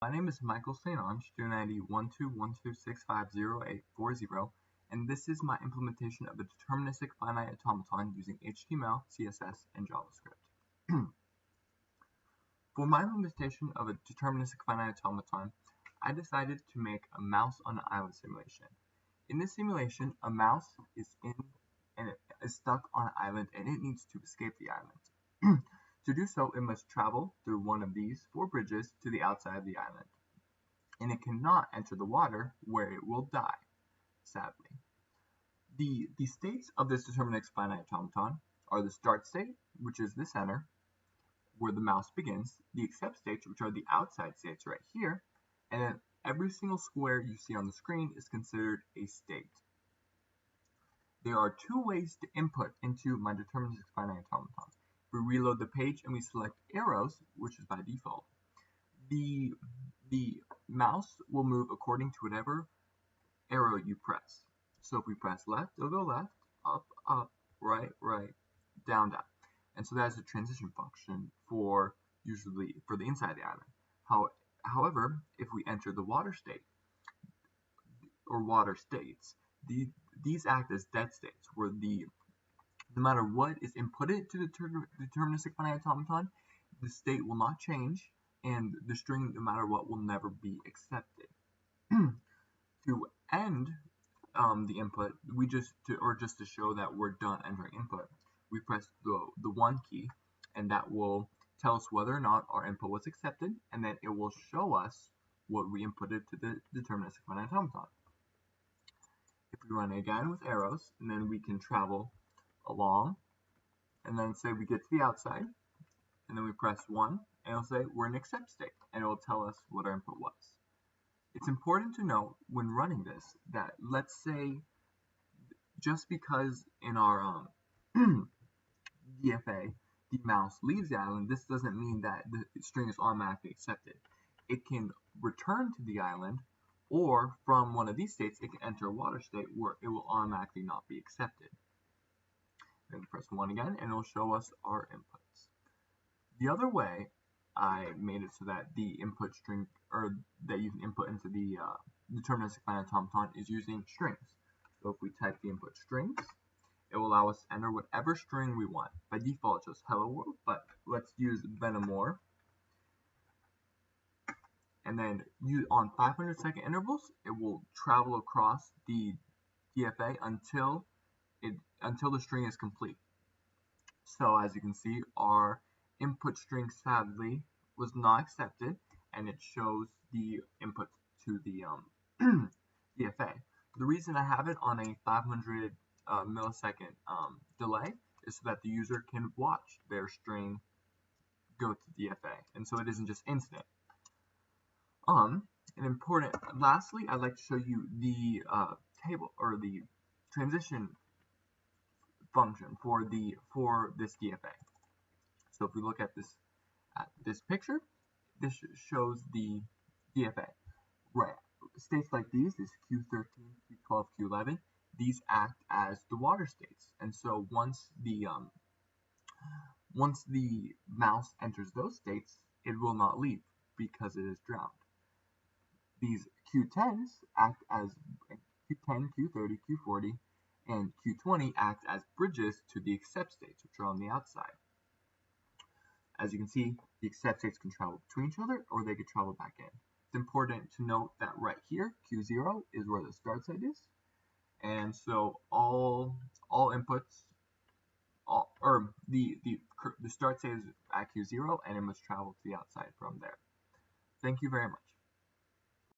My name is Michael St. Ange, student ID 12126508040, and this is my implementation of a deterministic finite automaton using HTML, CSS, and JavaScript. For my implementation of a deterministic finite automaton, I decided to make a mouse on an island simulation. In this simulation, a mouse is stuck on an island and it needs to escape the island. To do so, it must travel through one of these 4 bridges to the outside of the island, and it cannot enter the water where it will die, sadly. The states of this deterministic finite automaton are the start state, which is the center, where the mouse begins, the accept states, which are the outside states right here, and then every single square you see on the screen is considered a state. There are 2 ways to input into my deterministic finite automaton. We reload the page and we select arrows, which is by default. The mouse will move according to whatever arrow you press. So if we press left, it'll go left, up, up, right, right, down, down. And so that's a transition function for usually for the inside of the island. However, if we enter the water state or water states, these act as dead states, where no matter what is inputted to the deterministic finite automaton, the state will not change, and the string, no matter what, will never be accepted. To end the input, just to show that we're done entering input, we press the 1 key, and that will tell us whether or not our input was accepted, and then it will show us what we inputted to the deterministic finite automaton. If we run again with arrows, and then we can travel along, and then say we get to the outside, and then we press 1, and it'll say we're in accept state, and it will tell us what our input was. It's important to note when running this that, let's say, just because in our DFA the mouse leaves the island, this doesn't mean that the string is automatically accepted. It can return to the island, or from one of these states, it can enter a water state where it will automatically not be accepted. Then we press 1 again, and it will show us our inputs. The other way I made it so that the input string, or that you can input into the deterministic finite automaton, is using strings. So if we type the input strings, it will allow us to enter whatever string we want. By default, it's just hello world, but let's use Venomore. And then on 500-second intervals, it will travel across the DFA until the string is complete. So as you can see, our input string sadly was not accepted, and it shows the input to the DFA. The reason I have it on a 500 millisecond delay is so that the user can watch their string go to DFA, and so it isn't just instant. Lastly, I'd like to show you the table, or the transition function for this DFA. So if we look at this picture, this shows the DFA. Right, states like these Q13, Q12, Q11. These act as the water states, and so once the mouse enters those states, it will not leave because it is drowned. These Q10s act as Q10, Q30, Q40, and Q20 act as bridges to the accept states, which are on the outside. As you can see, the accept states can travel between each other, or they could travel back in. It's important to note that right here, Q0 is where the start state is, and so all inputs, the start state is at Q0, and it must travel to the outside from there. Thank you very much.